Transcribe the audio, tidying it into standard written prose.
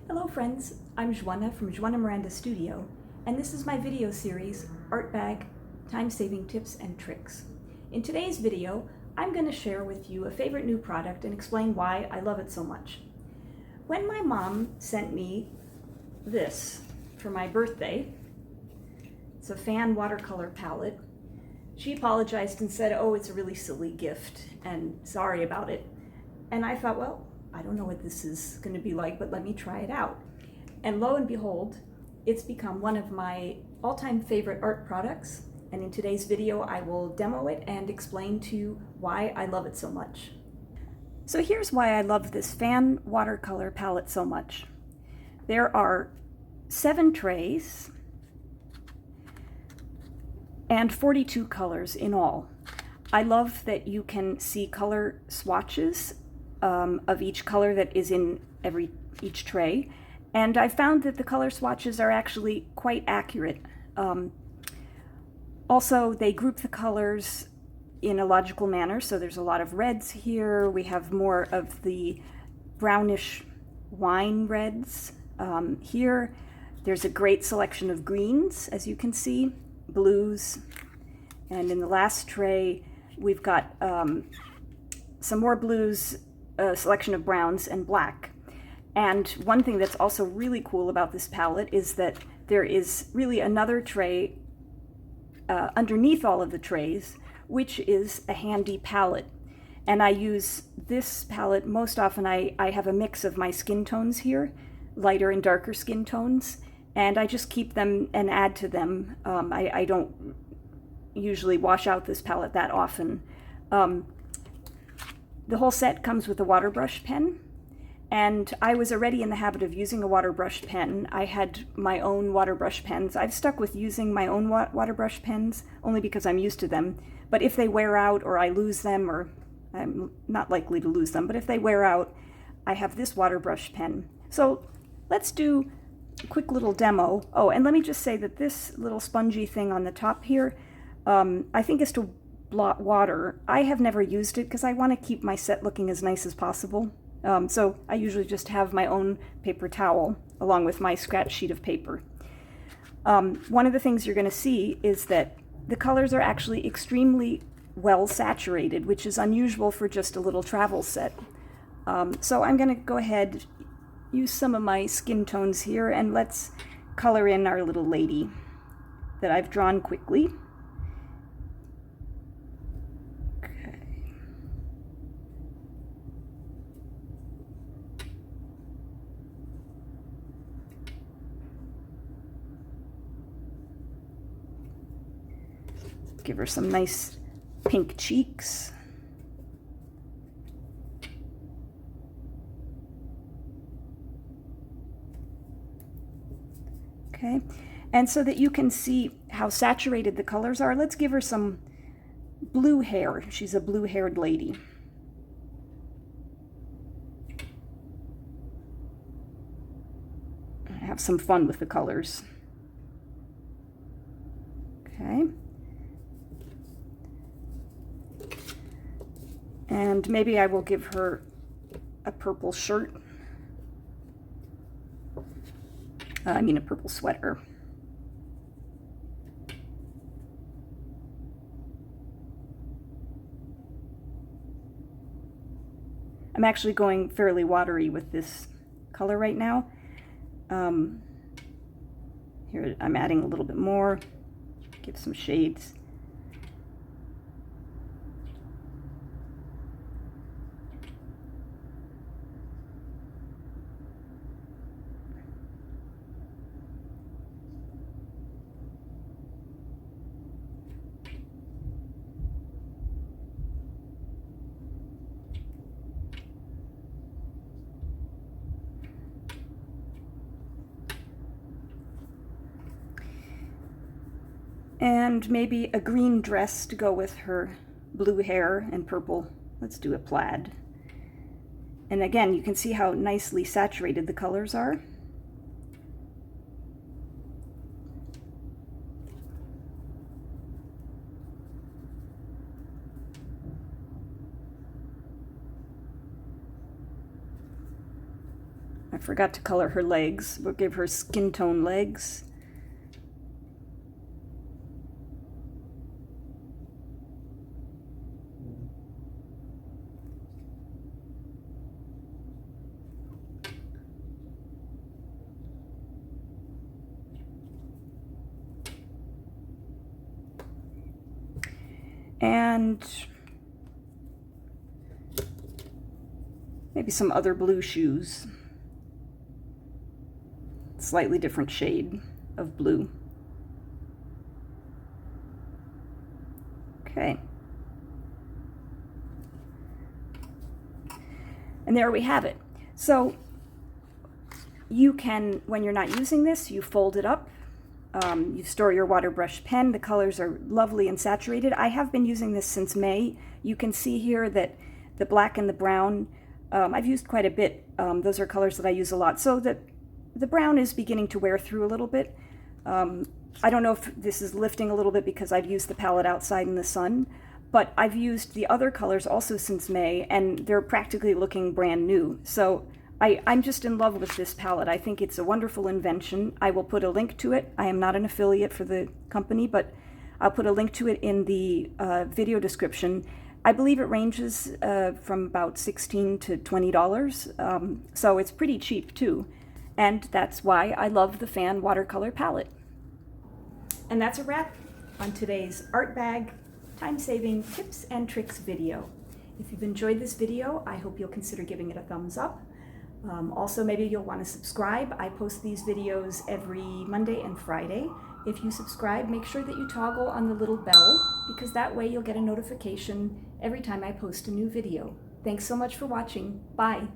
Hello friends, I'm Joana from Joana Miranda Studio, and this is my video series, Art Bag, Time-Saving Tips and Tricks. In today's video, I'm going to share with you a favorite new product and explain why I love it so much. When my mom sent me this for my birthday, it's a Fan Watercolor palette, she apologized and said, oh, it's a really silly gift, and sorry about it. And I thought, well, I don't know what this is going to be like, but let me try it out. And lo and behold, it's become one of my all-time favorite art products. And in today's video, I will demo it and explain to you why I love it so much. So here's why I love this Fan Watercolor palette so much. There are 7 trays and 42 colors in all. I love that you can see color swatches of each color that is in each tray, and I found that the color swatches are actually quite accurate. Also, they group the colors in a logical manner, so there's a lot of reds here. We have more of the brownish wine reds here. There's a great selection of greens, as you can see, blues, and in the last tray we've got some more blues, a selection of browns and black. And one thing that's also really cool about this palette is that there is really another tray underneath all of the trays, which is a handy palette. And I use this palette most often. I have a mix of my skin tones here, lighter and darker skin tones, and I just keep them and add to them. I don't usually wash out this palette that often. The whole set comes with a water brush pen, and I was already in the habit of using a water brush pen. I had my own water brush pens. I've stuck with using my own water brush pens only because I'm used to them, but if they wear out or I lose them, or I'm not likely to lose them, but if they wear out, I have this water brush pen. So let's do a quick little demo. Oh, and let me just say that this little spongy thing on the top here, I think is to blot water. I have never used it because I want to keep my set looking as nice as possible. So I usually just have my own paper towel along with my scratch sheet of paper. One of the things you're going to see is that the colors are actually extremely well saturated, which is unusual for just a little travel set. So I'm going to go ahead, use some of my skin tones here, and let's color in our little lady that I've drawn quickly. Give her some nice pink cheeks. Okay, and so that you can see how saturated the colors are, let's give her some blue hair. She's a blue-haired lady. Have some fun with the colors. Okay. And maybe I will give her a purple shirt. I mean a purple sweater. I'm actually going fairly watery with this color right now. Here I'm adding a little bit more, give some shades. And maybe a green dress to go with her blue hair and purple. Let's do a plaid. And again, you can see how nicely saturated the colors are. I forgot to color her legs. We'll give her skin tone legs. And maybe some other blue shoes. Slightly different shade of blue. Okay. And there we have it. So you can, when you're not using this, you fold it up. You store your water brush pen. The colors are lovely and saturated. I have been using this since May. You can see here that the black and the brown, I've used quite a bit. Those are colors that I use a lot. So that the brown is beginning to wear through a little bit. I don't know if this is lifting a little bit because I've used the palette outside in the sun, but I've used the other colors also since May, and they're practically looking brand new. So I'm just in love with this palette. I think it's a wonderful invention. I will put a link to it. I am not an affiliate for the company, but I'll put a link to it in the video description. I believe it ranges from about $16 to $20, so it's pretty cheap too. And that's why I love the Fan Watercolor palette. And that's a wrap on today's Art Bag Time-Saving Tips and Tricks video. If you've enjoyed this video, I hope you'll consider giving it a thumbs up. Also, maybe you'll want to subscribe. I post these videos every Monday and Friday. If you subscribe, make sure that you toggle on the little bell, because that way you'll get a notification every time I post a new video. Thanks so much for watching. Bye.